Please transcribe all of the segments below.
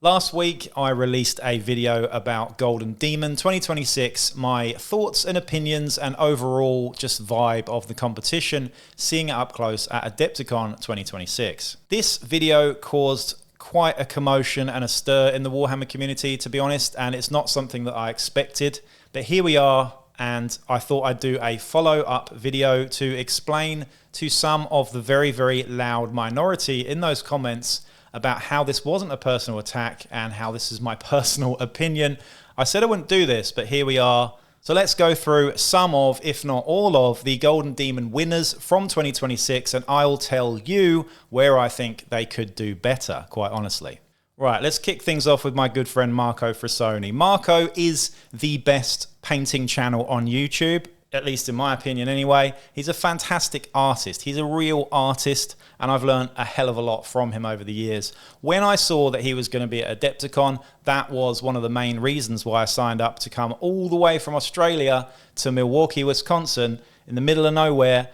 Last week, I released a video about Golden Demon 2026, my thoughts and opinions and overall just vibe of the competition, seeing it up close at Adepticon 2026. This video caused quite a commotion and a stir in the Warhammer community, to be honest, and it's not something that I expected, but here we are, and I thought I'd do a follow-up video to explain to some of the very, very loud minority in those comments about how this wasn't a personal attack and how this is my personal opinion. I said I wouldn't do this, but here we are. So let's go through some of, if not all of, the Golden Demon winners from 2026, and I'll tell you where I think they could do better, quite honestly. Right, let's kick things off with my good friend Marco Frisoni. Marco is the best painting channel on YouTube, at least in my opinion anyway. He's a fantastic artist. He's a real artist, and I've learned a hell of a lot from him over the years. When I saw that he was going to be at Adepticon, that was one of the main reasons why I signed up to come all the way from Australia to Milwaukee, Wisconsin, in the middle of nowhere,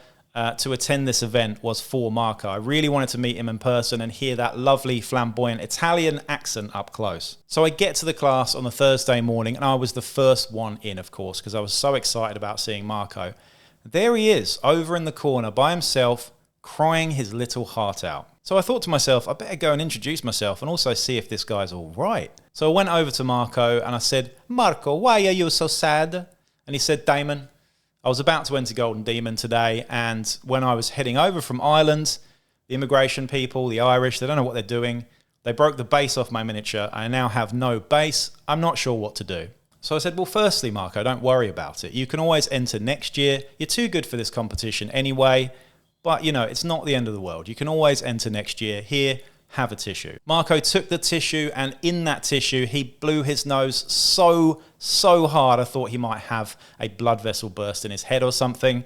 to attend this event was for Marco. I really wanted to meet him in person and hear that lovely flamboyant Italian accent up close. So I get to the class on the Thursday morning, and I was the first one in, of course, because I was so excited about seeing Marco. There he is, over in the corner by himself, crying his little heart out. So I thought to myself, I better go and introduce myself and also see if this guy's all right. So I went over to Marco and I said, "Marco, why are you so sad?" And he said, "Damon, I was about to enter Golden Demon today, and when I was heading over from Ireland, the immigration people, the Irish, they don't know what they're doing. They broke the base off my miniature. I now have no base. I'm not sure what to do." So I said, "Well, firstly, Marco, don't worry about it. You can always enter next year. You're too good for this competition anyway. But, you know, it's not the end of the world. You can always enter next year. Here, have a tissue." Marco took the tissue, and in that tissue, he blew his nose so hard I thought he might have a blood vessel burst in his head or something.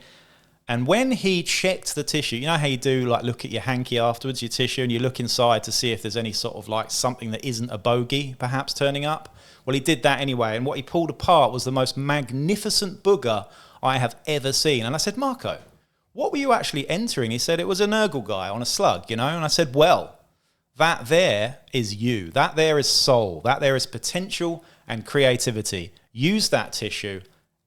And when he checked the tissue, you know how you do, like, look at your hanky afterwards, your tissue, and you look inside to see if there's any sort of, like, something that isn't a bogey perhaps turning up? Well, he did that anyway, and what he pulled apart was the most magnificent booger I have ever seen. And I said, "Marco, what were you actually entering?" He said, "It was a Nurgle guy on a slug, you know?" And I said, "Well, that there is you. That there is soul. That there is potential and creativity. Use that tissue,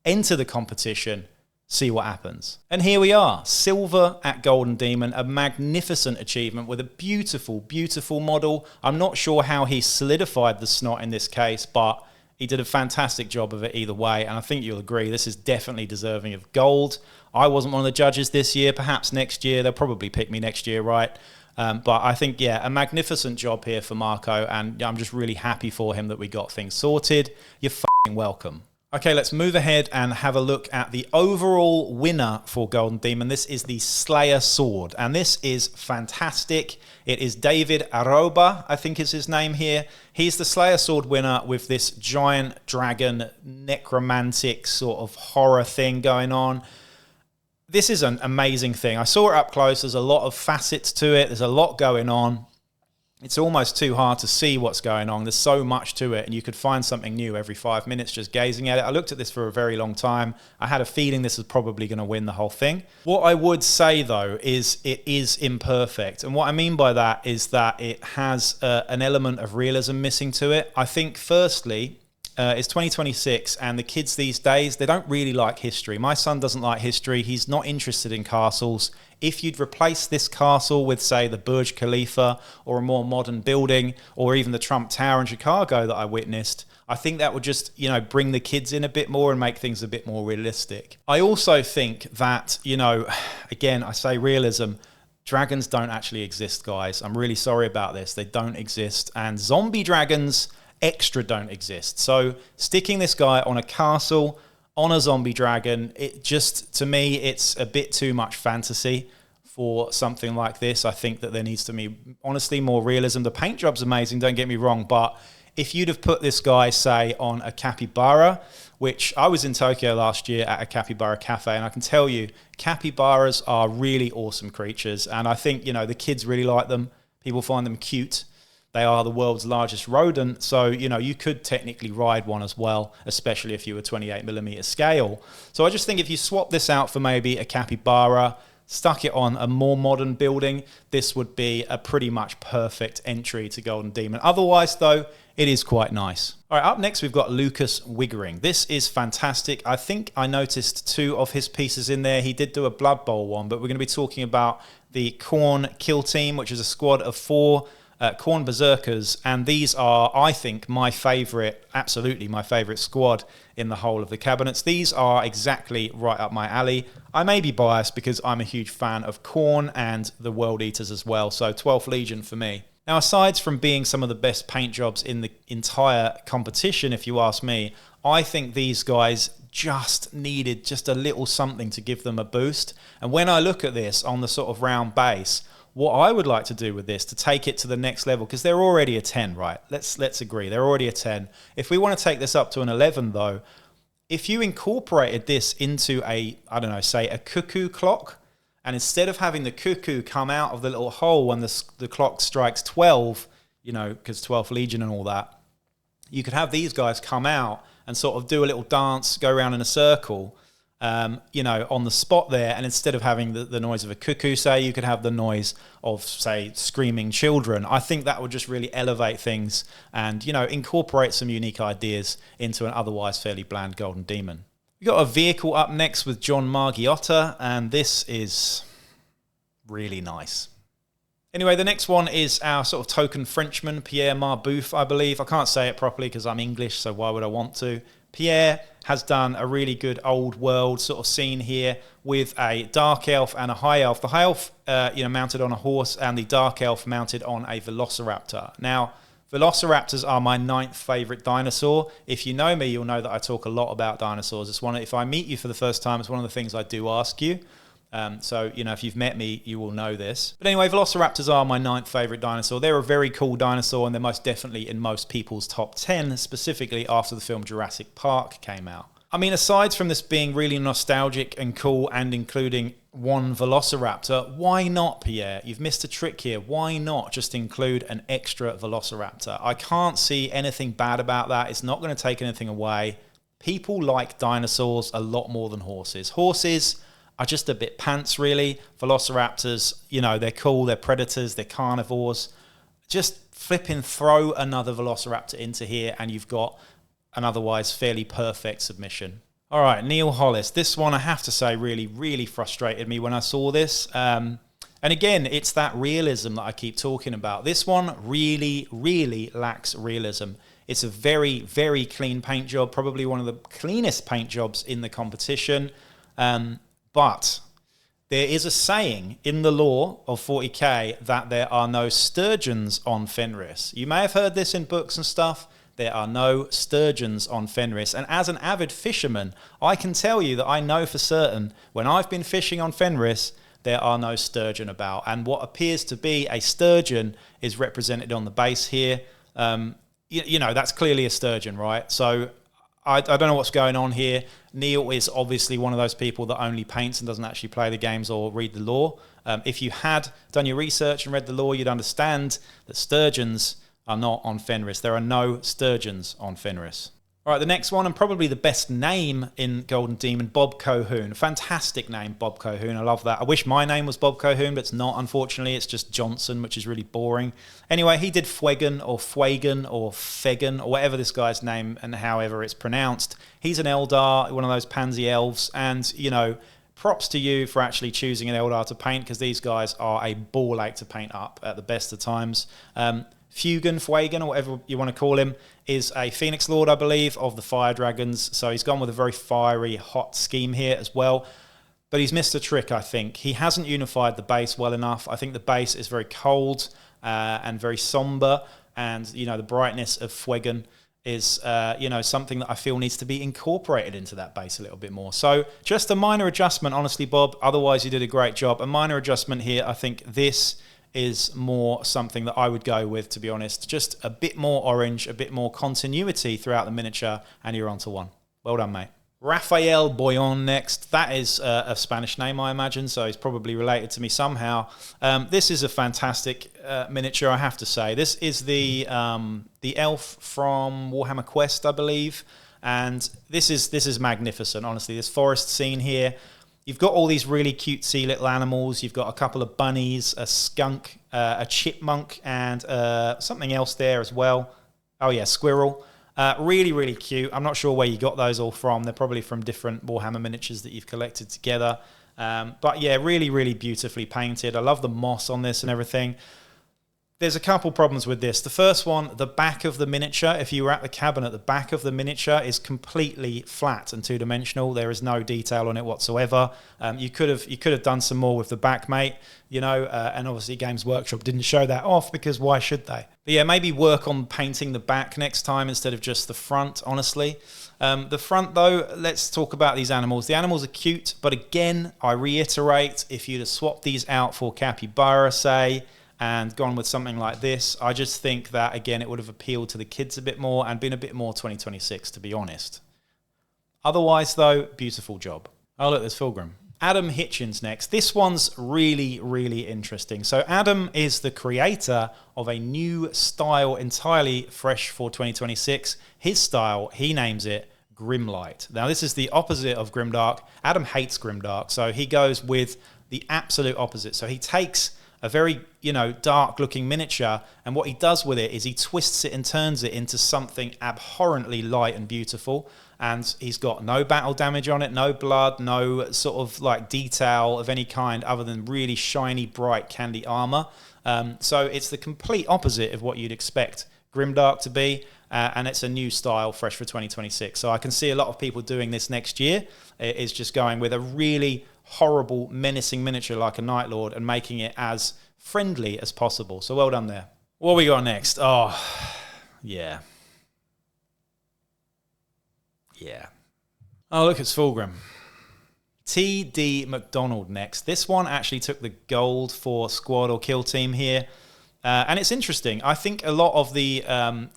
enter the competition, see what happens." And here we are, silver at Golden Demon, a magnificent achievement with a beautiful, beautiful model. I'm not sure how he solidified the snot in this case, but he did a fantastic job of it either way, and I think you'll agree this is definitely deserving of gold. I wasn't one of the judges this year. Perhaps next year. They'll probably pick me next year, right? But I think, yeah, a magnificent job here for Marco, and I'm just really happy for him that we got things sorted. You're f***ing welcome. Okay, let's move ahead and have a look at the overall winner for Golden Demon. This is the Slayer Sword, and this is fantastic. It is David Aroba, I think is his name here. He's the Slayer Sword winner with this giant dragon necromantic sort of horror thing going on. This is an amazing thing. I saw it up close. There's a lot of facets to it. There's a lot going on. It's almost too hard to see what's going on. There's so much to it, and you could find something new every 5 minutes just gazing at it. I looked at this for a very long time. I had a feeling this was probably going to win the whole thing. What I would say, though, is it is imperfect. And what I mean by that is that it has an element of realism missing to it. I think, firstly, it's 2026, and the kids these days, they don't really like history. My son doesn't like history. He's not interested in castles. If you'd replace this castle with, say, the Burj Khalifa or a more modern building, or even the Trump Tower in Chicago that I witnessed, I think that would just, you know, bring the kids in a bit more and make things a bit more realistic. I also think that, you know, again, I say realism, dragons don't actually exist, guys. I'm really sorry about this. They don't exist. And zombie dragons extra don't exist. So sticking this guy on a castle, on a zombie dragon, it just, to me, it's a bit too much fantasy for something like this. I think that there needs to be, honestly, more realism. The paint job's amazing, don't get me wrong, but if you'd have put this guy, say, on a capybara, which I was in Tokyo last year at a capybara cafe, and I can tell you, capybaras are really awesome creatures, and I think, you know, the kids really like them. People find them cute. They are the world's largest rodent, so, you know, you could technically ride one as well, especially if you were 28mm scale. So I just think if you swap this out for maybe a capybara, stuck it on a more modern building, this would be a pretty much perfect entry to Golden Demon. Otherwise, though, it is quite nice. All right, up next we've got Lucas Wiggering. This is fantastic. I think I noticed 2 of his pieces in there. He did do a Blood Bowl one, but we're going to be talking about the Khorne Kill Team, which is a squad of 4 Khorne Berserkers, and these are, I think, my favourite, absolutely my favourite squad in the whole of the cabinets. These are exactly right up my alley. I may be biased because I'm a huge fan of Khorne and the World Eaters as well, so 12th Legion for me. Now, aside from being some of the best paint jobs in the entire competition, if you ask me, I think these guys just needed just a little something to give them a boost. And when I look at this on the sort of round base, what I would like to do with this to take it to the next level, because they're already a 10, right? Let's agree, they're already a 10. If we want to take this up to an 11, though, if you incorporated this into a, I don't know, say a cuckoo clock, and instead of having the cuckoo come out of the little hole when the clock strikes 12, you know, because 12th Legion and all that, you could have these guys come out and sort of do a little dance, go around in a circle, you know, on the spot there. And instead of having the noise of a cuckoo, say, you could have the noise of, say, screaming children. I think that would just really elevate things and, you know, incorporate some unique ideas into an otherwise fairly bland Golden Demon. We've got a vehicle up next with John Margiotta, and this is really nice. Anyway, the next one is our sort of token Frenchman, Pierre Marbouf, I believe. I can't say it properly because I'm English, so why would I want to? Pierre has done a really good old world sort of scene here with a dark elf and a high elf. The high elf, you know, mounted on a horse, and the dark elf mounted on a velociraptor. Now, velociraptors are my 9th favourite dinosaur. If you know me, you'll know that I talk a lot about dinosaurs. It's one. If I meet you for the first time, it's one of the things I do ask you. So, you know, if you've met me, you will know this. But anyway, velociraptors are my 9th favourite dinosaur. They're a very cool dinosaur, and they're most definitely in most people's top 10, specifically after the film Jurassic Park came out. I mean, aside from this being really nostalgic and cool and including one velociraptor, why not, Pierre? You've missed a trick here. Why not just include an extra velociraptor? I can't see anything bad about that. It's not going to take anything away. People like dinosaurs a lot more than horses. Horses are just a bit pants, really. Velociraptors, you know, they're cool, they're predators, they're carnivores. Just flipping throw another velociraptor into here and you've got an otherwise fairly perfect submission. All right, Neil Hollis. This one, I have to say, really, really frustrated me when I saw this. And again, it's that realism that I keep talking about. This one really, really lacks realism. It's a very, very clean paint job, probably one of the cleanest paint jobs in the competition. But there is a saying in the lore of 40k that there are no sturgeons on Fenris. You may have heard this in books and stuff. There are no sturgeons on Fenris. And as an avid fisherman, I can tell you that I know for certain when I've been fishing on Fenris, there are no sturgeon about. And what appears to be a sturgeon is represented on the base here. You know, that's clearly a sturgeon, right? So I don't know what's going on here. Neil is obviously one of those people that only paints and doesn't actually play the games or read the lore. If you had done your research and read the lore, you'd understand that sturgeons are not on Fenris. There are no sturgeons on Fenris. All right, the next one, and probably the best name in Golden Demon, Bob Cohoon. Fantastic name, Bob Cohoon. I love that. I wish my name was Bob Cohoon, but it's not, unfortunately. It's just Johnson, which is really boring. Anyway, he did Fwegan or Fwagan or Fegan or whatever this guy's name and however it's pronounced. He's an Eldar, one of those pansy elves, and, you know, props to you for actually choosing an Eldar to paint, because these guys are a ball ache to paint up at the best of times. Fwagan, or whatever you want to call him, is a Phoenix Lord, I believe, of the Fire Dragons. So he's gone with a very fiery, hot scheme here as well. But he's missed a trick, I think. He hasn't unified the base well enough. I think the base is very cold and very somber. And, you know, the brightness of Fwegan is, you know, something that I feel needs to be incorporated into that base a little bit more. So just a minor adjustment, honestly, Bob. Otherwise, you did a great job. A minor adjustment here. I think this is more something that I would go with, to be honest. Just a bit more orange, a bit more continuity throughout the miniature, and you're on to one. Well done, mate. Rafael Boyon next. That is a Spanish name, I imagine, so he's probably related to me somehow. This is a fantastic miniature, I have to say. This is the elf from Warhammer Quest, I believe, and this is magnificent, honestly. This forest scene here. You've got all these really cutesy little animals. You've got a couple of bunnies, a skunk, a chipmunk, and something else there as well. Oh yeah, squirrel. Really, really cute. I'm not sure where you got those all from. They're probably from different Warhammer miniatures that you've collected together. But yeah, really, really beautifully painted. I love the moss on this and everything. There's a couple problems with this. The first one, the back of the miniature, if you were at the cabinet, the back of the miniature is completely flat and two-dimensional. There is no detail on it whatsoever. You could have done some more with the back, mate, you know, and obviously Games Workshop didn't show that off because why should they? But yeah, maybe work on painting the back next time instead of just the front, honestly. The front, though, let's talk about these animals. The animals are cute, but again, I reiterate, if you'd have swapped these out for capybara, say, and gone with something like this, I just think that, again, it would have appealed to the kids a bit more and been a bit more 2026, to be honest. Otherwise, though, beautiful job. Oh, look, there's Fulgrim. Adam Hitchens next. This one's really, really interesting. So Adam is the creator of a new style entirely fresh for 2026. His style, he names it Grimlight. Now, this is the opposite of Grimdark. Adam hates Grimdark, so he goes with the absolute opposite. So he takes a very, you know, dark-looking miniature, and what he does with it is he twists it and turns it into something abhorrently light and beautiful, and he's got no battle damage on it, no blood, no sort of like detail of any kind other than really shiny, bright candy armor. So it's the complete opposite of what you'd expect Grimdark to be, and it's a new style fresh for 2026. So I can see a lot of people doing this next year. It's just going with a really horrible, menacing miniature like a Night Lord and making it as friendly as possible. So well done there. What we got next? Oh, yeah. Yeah. Oh, look, it's Fulgrim. T.D. McDonald next. This one actually took the gold for squad or kill team here. And it's interesting. I think a lot of the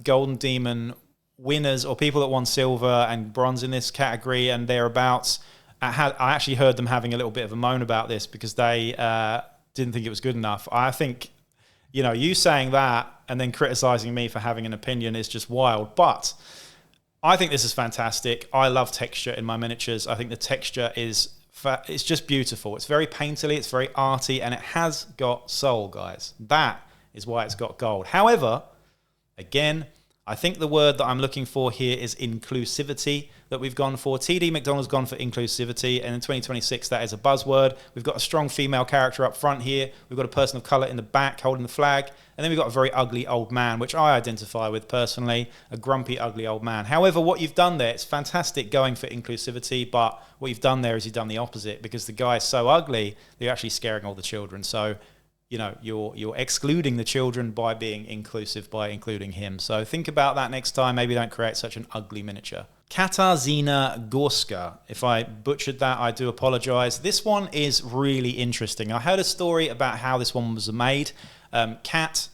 Golden Demon winners or people that won silver and bronze in this category and thereabouts, I actually heard them having a little bit of a moan about this because they didn't think it was good enough. I think, you know, you saying that and then criticizing me for having an opinion is just wild. But I think this is fantastic. I love texture in my miniatures. I think the texture it's just beautiful. It's very painterly, it's very arty, and it has got soul, guys. That is why it's got gold. However, again, I think the word that I'm looking for here is inclusivity that we've gone for. TD McDonald's gone for inclusivity, and in 2026, that is a buzzword. We've got a strong female character up front here. We've got a person of color in the back holding the flag, and then we've got a very ugly old man, which I identify with personally, a grumpy, ugly old man. However, what you've done there, it's fantastic going for inclusivity, but what you've done there is you've done the opposite because the guy is so ugly that you're actually scaring all the children. So, you know, you're excluding the children by being inclusive, by including him. So think about that next time. Maybe don't create such an ugly miniature. Katarzyna Gorska. If I butchered that, I do apologize. This one is really interesting. I heard a story about how this one was made. Kat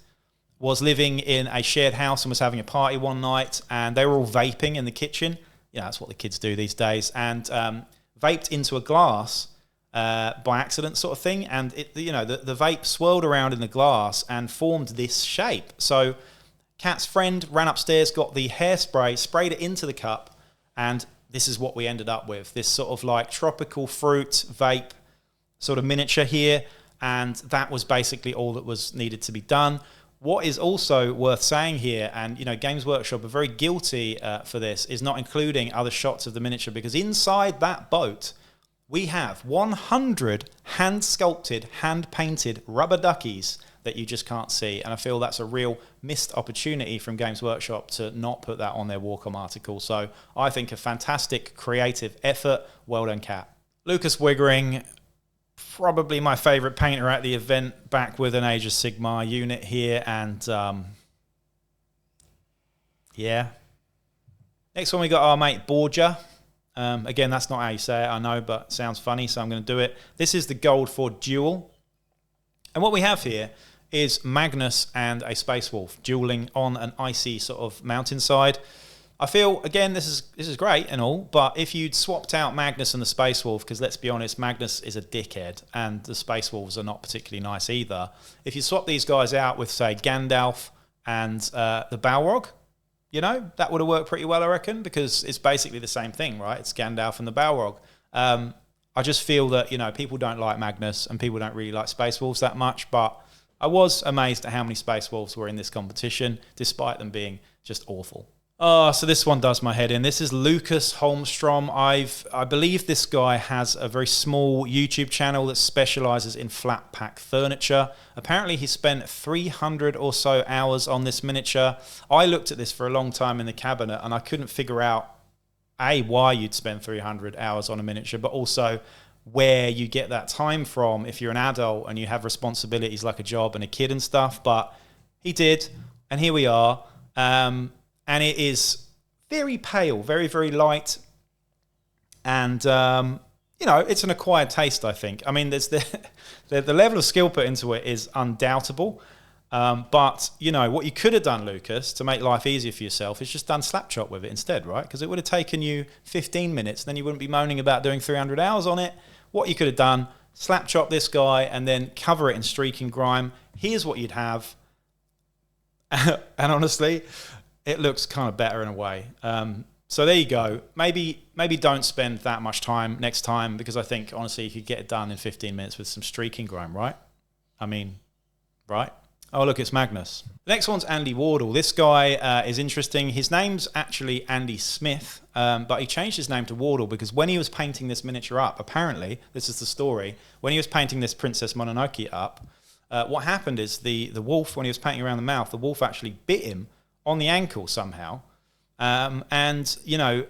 was living in a shared house and was having a party one night, and they were all vaping in the kitchen. Yeah, that's what the kids do these days. And vaped into a glass by accident sort of thing, and it, you know, the vape swirled around in the glass and formed this shape. So Kat's friend ran upstairs, got the hairspray, sprayed it into the cup, and this is what we ended up with, this sort of like tropical fruit vape sort of miniature here, and that was basically all that was needed to be done. What is also worth saying here, and you know, Games Workshop are very guilty for this, is not including other shots of the miniature, because inside that boat we have 100 hand-sculpted, hand-painted rubber duckies that you just can't see. And I feel that's a real missed opportunity from Games Workshop to not put that on their Warcom article. So I think a fantastic creative effort. Well done, Kat. Lucas Wiggering, probably my favourite painter at the event, back with an Age of Sigmar unit here. And yeah. Next one we got our mate Borgia. Again, that's not how you say it, I know, but it sounds funny, so I'm going to do it. This is the gold for Duel. And what we have here is Magnus and a Space Wolf dueling on an icy sort of mountainside. I feel, again, this is great and all, but if you'd swapped out Magnus and the Space Wolf, because let's be honest, Magnus is a dickhead, and the Space Wolves are not particularly nice either. If you swap these guys out with, say, Gandalf and the Balrog, you know, that would have worked pretty well, I reckon, because it's basically the same thing, right? It's Gandalf and the Balrog. I just feel that, you know, people don't like Magnus and people don't really like Space Wolves that much, but I was amazed at how many Space Wolves were in this competition, despite them being Just awful. Oh, so this one does my head in. This is Lucas Holmstrom. I believe this guy has a very small YouTube channel that specializes in flat pack furniture. Apparently he spent 300 or so hours on this miniature. I looked at this for a long time in the cabinet and I couldn't figure out why you'd spend 300 hours on a miniature, but also where you get that time from if you're an adult and you have responsibilities like a job and a kid and stuff. But he did, and here we are. And it is very pale, very, very light. And, you know, it's an acquired taste, I think. I mean, there's the level of skill put into it is undoubtable. But, you know, what you could have done, Lucas, to make life easier for yourself is just done slap chop with it instead, right? Because it would have taken you 15 minutes. Then you wouldn't be moaning about doing 300 hours on it. What you could have done, slap chop this guy and then cover it in streaking grime. Here's what you'd have. And honestly, it looks kind of better in a way. So there you go. Maybe don't spend that much time next time, because I think, honestly, you could get it done in 15 minutes with some streaking grime, right? I mean, right? Oh, look, it's Magnus. The next one's Andy Wardle. This guy is interesting. His name's actually Andy Smith, but he changed his name to Wardle because when he was painting this miniature up, apparently, this is the story, when he was painting this Princess Mononoke up, what happened is the wolf, when he was painting around the mouth, the wolf actually bit him on the ankle somehow. And, you know,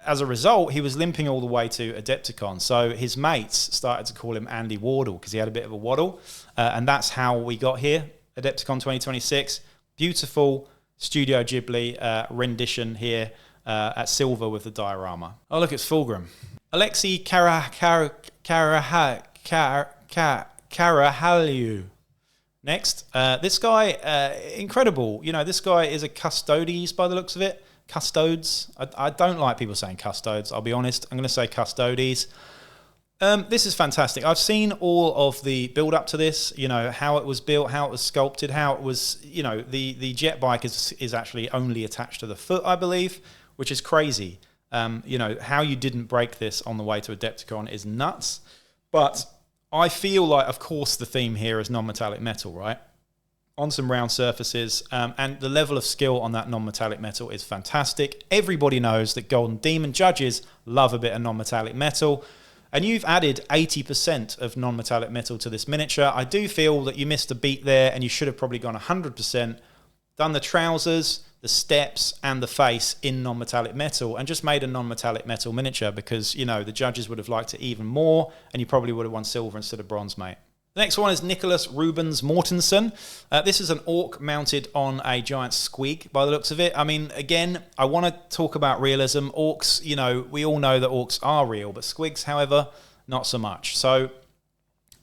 as a result, he was limping all the way to Adepticon. So his mates started to call him Andy Wardle because he had a bit of a waddle. And that's how we got here, Adepticon 2026. Beautiful Studio Ghibli rendition here at silver with the diorama. Oh, look, it's Fulgrim. Alexei Karahaliu. Next, this guy, incredible. You know, this guy is a custodes by the looks of it. Custodes. I don't like people saying custodes, I'll be honest. I'm going to say custodes. This is fantastic. I've seen all of the build up to this, you know, how it was built, how it was sculpted, how it was, you know, the jet bike is actually only attached to the foot, I believe, which is crazy. You know, how you didn't break this on the way to Adepticon is nuts. But I feel like, of course, the theme here is non-metallic metal, right? On some round surfaces, and the level of skill on that non-metallic metal is fantastic. Everybody knows that Golden Demon judges love a bit of non-metallic metal, and you've added 80% of non-metallic metal to this miniature. I do feel that you missed a beat there, and you should have probably gone 100%, done the trousers, the steps, and the face in non-metallic metal, and just made a non-metallic metal miniature because, you know, the judges would have liked it even more, and you probably would have won silver instead of bronze, mate. The next one is Nicholas Rubens Mortensen. This is an orc mounted on a giant squig by the looks of it. I mean, again, I want to talk about realism. Orcs, you know, we all know that orcs are real, but squigs, however, not so much. So,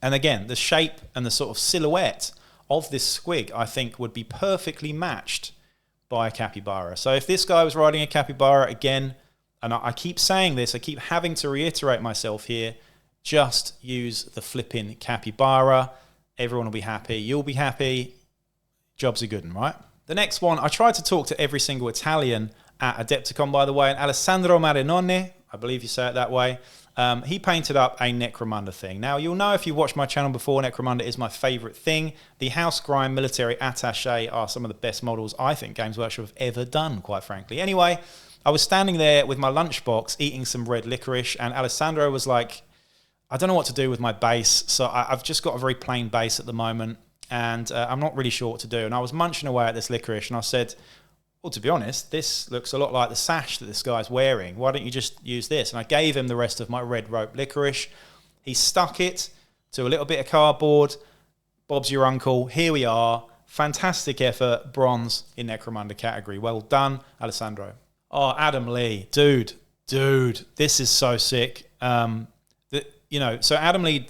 and again, the shape and the sort of silhouette of this squig, I think, would be perfectly matched by a capybara. So if this guy was riding a capybara, again, and I keep saying this, I keep having to reiterate myself here, just use the flipping capybara. Everyone will be happy. You'll be happy. Job's a good one, right? The next one, I tried to talk to every single Italian at Adepticon, by the way, and Alessandro Marinone, I believe you say it that way, he painted up a Necromunda thing. Now, you'll know if you watched my channel before, Necromunda is my favourite thing. The House Grime Military Attaché are some of the best models I think Games Workshop have ever done, quite frankly. Anyway, I was standing there with my lunchbox eating some red licorice, and Alessandro was like, I don't know what to do with my base, so I've just got a very plain base at the moment, and I'm not really sure what to do. And I was munching away at this licorice, and I said, well, to be honest, this looks a lot like the sash that this guy's wearing. Why don't you just use this? And I gave him the rest of my red rope licorice. He stuck it to a little bit of cardboard. Bob's your uncle. Here we are. Fantastic effort. Bronze in Necromunda category. Well done, Alessandro. Oh, Adam Lee. Dude, this is so sick. You know, so Adam Lee,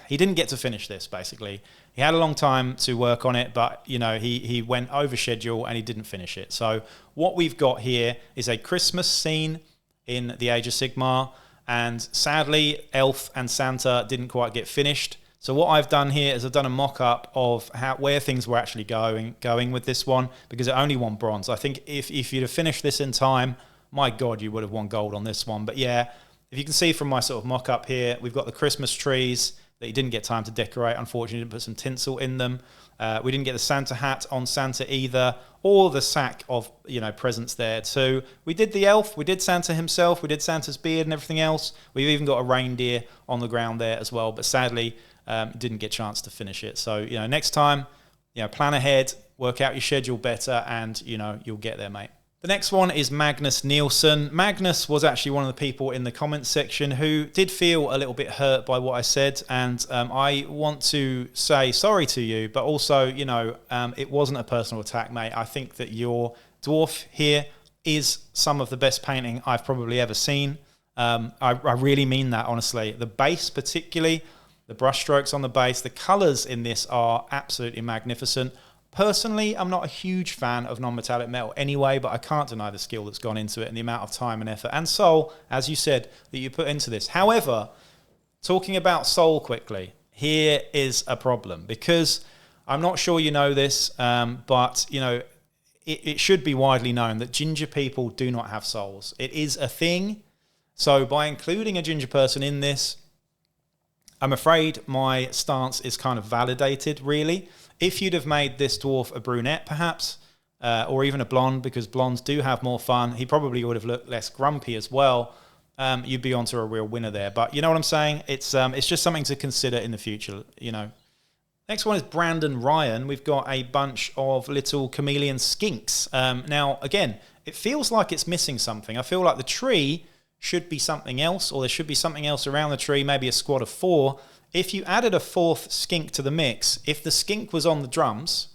he didn't get to finish this, basically. He had a long time to work on it, but, you know, he went over schedule and he didn't finish it. So what we've got here is a Christmas scene in the Age of Sigmar, and sadly, Elf and Santa didn't quite get finished. So what I've done here is I've done a mock-up of where things were actually going with this one, because it only won bronze. I think if you'd have finished this in time, my God, you would have won gold on this one. But yeah, if you can see from my sort of mock-up here, we've got the Christmas trees, that he didn't get time to decorate. Unfortunately, he didn't put some tinsel in them. We didn't get the Santa hat on Santa either, or the sack of, you know, presents there too. We did the elf, we did Santa himself, we did Santa's beard and everything else. We've even got a reindeer on the ground there as well, but sadly, didn't get a chance to finish it. So, you know, next time, you know, plan ahead, work out your schedule better, and, you know, you'll get there, mate. The next one is Magnus Nielsen. Magnus was actually one of the people in the comments section who did feel a little bit hurt by what I said, and I want to say sorry to you, but also, you know, it wasn't a personal attack, mate. I think that your dwarf here is some of the best painting I've probably ever seen. I really mean that, honestly. The base particularly, the brushstrokes on the base, the colours in this are absolutely magnificent. Personally, I'm not a huge fan of non-metallic metal anyway, but I can't deny the skill that's gone into it and the amount of time and effort and soul, as you said, that you put into this. However, talking about soul quickly, here is a problem, because I'm not sure you know this, but, you know, it should be widely known that ginger people do not have souls. It is a thing. So by including a ginger person in this, I'm afraid my stance is kind of validated, really. If you'd have made this dwarf a brunette, perhaps, or even a blonde, because blondes do have more fun, he probably would have looked less grumpy as well. You'd be onto a real winner there. But you know what I'm saying? It's just something to consider in the future, you know. Next one is Brandon Ryan. We've got a bunch of little chameleon skinks. Now, again, it feels like it's missing something. I feel like the tree should be something else, or there should be something else around the tree, maybe a squad of 4. If you added a 4th skink to the mix, if the skink was on the drums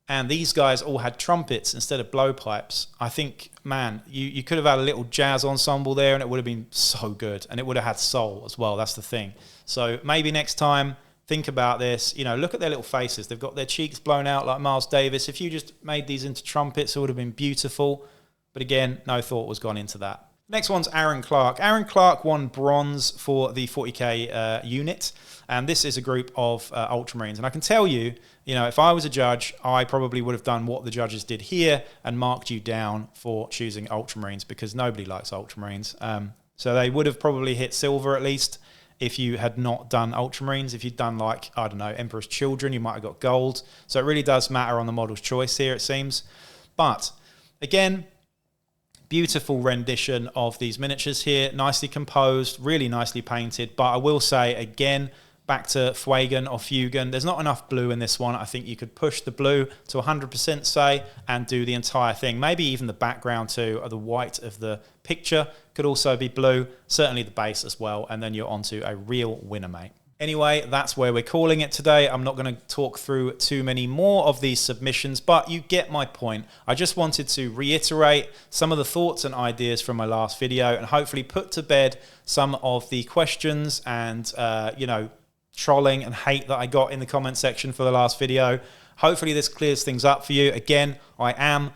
and these guys all had trumpets instead of blowpipes, I think, man, you could have had a little jazz ensemble there and it would have been so good, and it would have had soul as well. That's the thing. So maybe next time, think about this. You know, look at their little faces. They've got their cheeks blown out like Miles Davis. If you just made these into trumpets, it would have been beautiful. But again, no thought was gone into that. Next one's Aaron Clark. Aaron Clark won bronze for the 40k unit, and this is a group of Ultramarines. And I can tell you, you know, if I was a judge, I probably would have done what the judges did here and marked you down for choosing Ultramarines, because nobody likes Ultramarines. So they would have probably hit silver at least if you had not done Ultramarines. If you'd done, like, I don't know, Emperor's Children, you might have got gold. So it really does matter on the model's choice here, it seems. But again, beautiful rendition of these miniatures here, nicely composed, really nicely painted. But I will say, again, back to Fuegan or Fugan, there's not enough blue in this one. I think you could push the blue to 100%, say, and do the entire thing. Maybe even the background too, or the white of the picture could also be blue. Certainly the base as well, and then you're onto a real winner, mate. Anyway, that's where we're calling it today. I'm not going to talk through too many more of these submissions, but you get my point. I just wanted to reiterate some of the thoughts and ideas from my last video, and hopefully put to bed some of the questions and, you know, trolling and hate that I got in the comment section for the last video. Hopefully this clears things up for you. Again, I am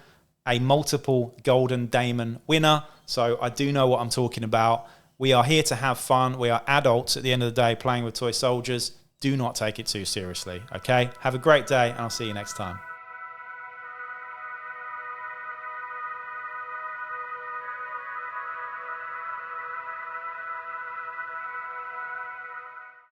a multiple Golden Daemon winner, so I do know what I'm talking about. We are here to have fun. We are adults at the end of the day playing with toy soldiers. Do not take it too seriously, okay? Have a great day, and I'll see you next time.